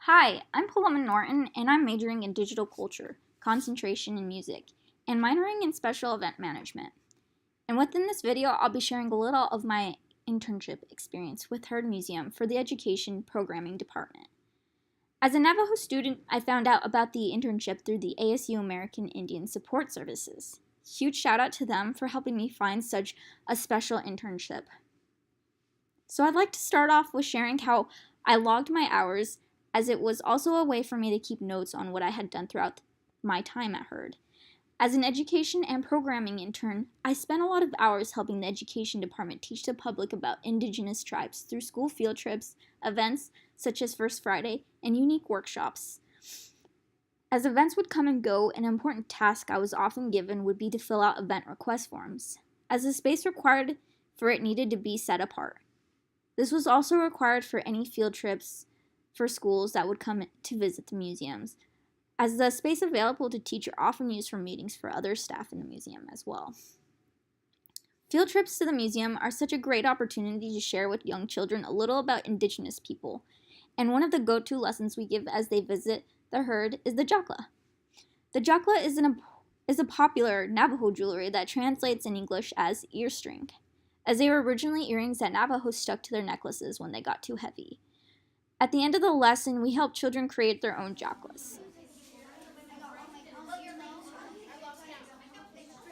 Hi, I'm Paloma Norton, and I'm majoring in digital culture, concentration in music, and minoring in special event management. And within this video, I'll be sharing a little of my internship experience with Heard Museum for the Education Programming Department. As a Navajo student, I found out about the internship through the ASU American Indian Support Services. Huge shout out to them for helping me find such a special internship. So I'd like to start off with sharing how I logged my hours, as it was also a way for me to keep notes on what I had done throughout my time at Heard. As an education and programming intern, I spent a lot of hours helping the education department teach the public about Indigenous tribes through school field trips, events such as First Friday, and unique workshops. As events would come and go, an important task I was often given would be to fill out event request forms, as the space required for it needed to be set apart. This was also required for any field trips for schools that would come to visit the museums, as the space available to teach are often used for meetings for other staff in the museum as well. Field trips to the museum are such a great opportunity to share with young children a little about Indigenous people, and one of the go-to lessons we give as they visit the Heard is the jakla. The jakla is a popular Navajo jewelry that translates in English as ear string, as they were originally earrings that Navajos stuck to their necklaces when they got too heavy. At the end of the lesson, we help children create their own jaklas.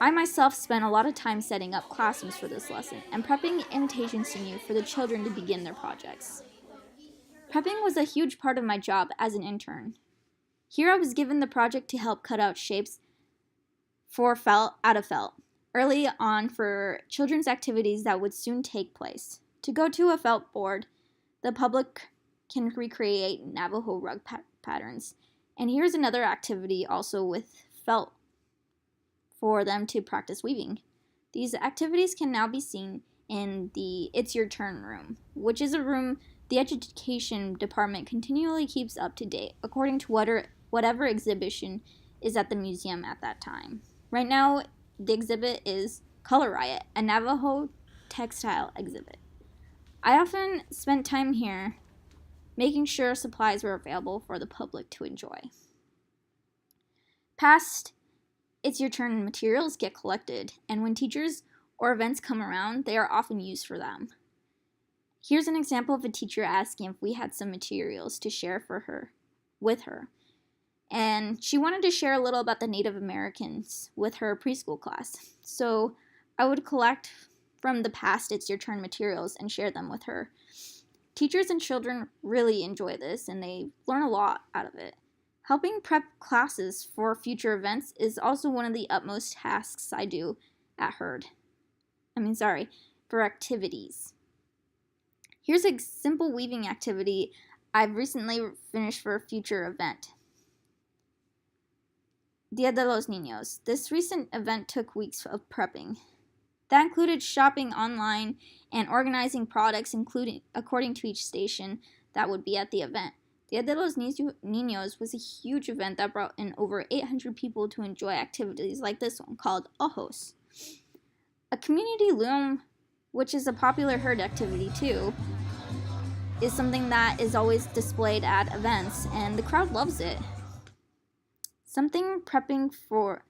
I myself spent a lot of time setting up classrooms for this lesson and prepping invitations to me for the children to begin their projects. Prepping was a huge part of my job as an intern. Here I was given the project to help cut out shapes for felt out of felt early on for children's activities that would soon take place. To go to a felt board, the public can recreate Navajo rug patterns. And here's another activity also with felt for them to practice weaving. These activities can now be seen in the It's Your Turn room, which is a room the education department continually keeps up to date according to whatever exhibition is at the museum at that time. Right now, the exhibit is Color Riot, a Navajo textile exhibit. I often spent time here making sure supplies were available for the public to enjoy. Past It's Your Turn materials get collected, and when teachers or events come around, they are often used for them. Here's an example of a teacher asking if we had some materials to share with her. And she wanted to share a little about the Native Americans with her preschool class. So I would collect from the past It's Your Turn materials and share them with her. Teachers and children really enjoy this, and they learn a lot out of it. Helping prep classes for future events is also one of the utmost tasks I do at Heard. For activities. Here's a simple weaving activity I've recently finished for a future event. Dia de los Niños. This recent event took weeks of prepping. That included shopping online and organizing products according to each station that would be at the event. Dia de los Niños was a huge event that brought in over 800 people to enjoy activities like this one called Ojos. A community loom, which is a popular Heard activity too, is something that is always displayed at events, and the crowd loves it. Something prepping for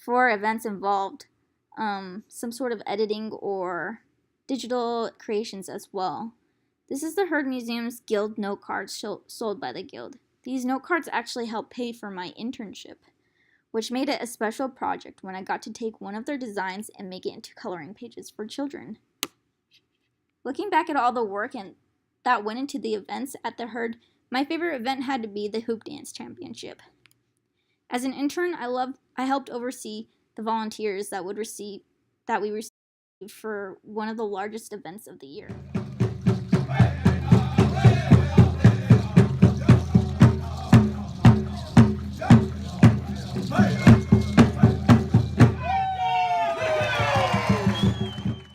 events involved some sort of editing or digital creations as well. This is the Heard Museum's Guild note cards sold by the Guild. These note cards actually helped pay for my internship, which made it a special project when I got to take one of their designs and make it into coloring pages for children. Looking back at all the work that went into the events at the Heard, my favorite event had to be the Hoop Dance Championship. As an intern, I helped oversee the volunteers that we received for one of the largest events of the year.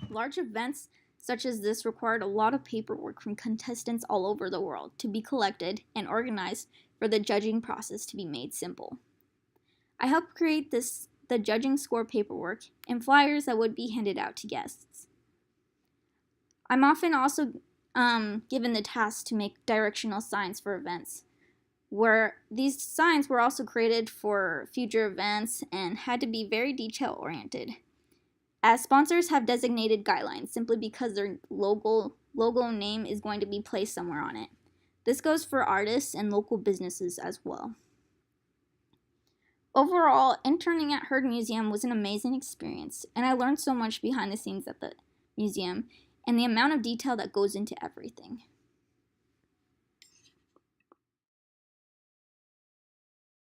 Large events such as this required a lot of paperwork from contestants all over the world to be collected and organized for the judging process to be made simple. I helped create the judging score paperwork and flyers that would be handed out to guests. I'm often also given the task to make directional signs for events, where these signs were also created for future events and had to be very detail oriented, as sponsors have designated guidelines simply because their logo name is going to be placed somewhere on it. This goes for artists and local businesses as well. Overall, interning at Heard Museum was an amazing experience, and I learned so much behind the scenes at the museum and the amount of detail that goes into everything.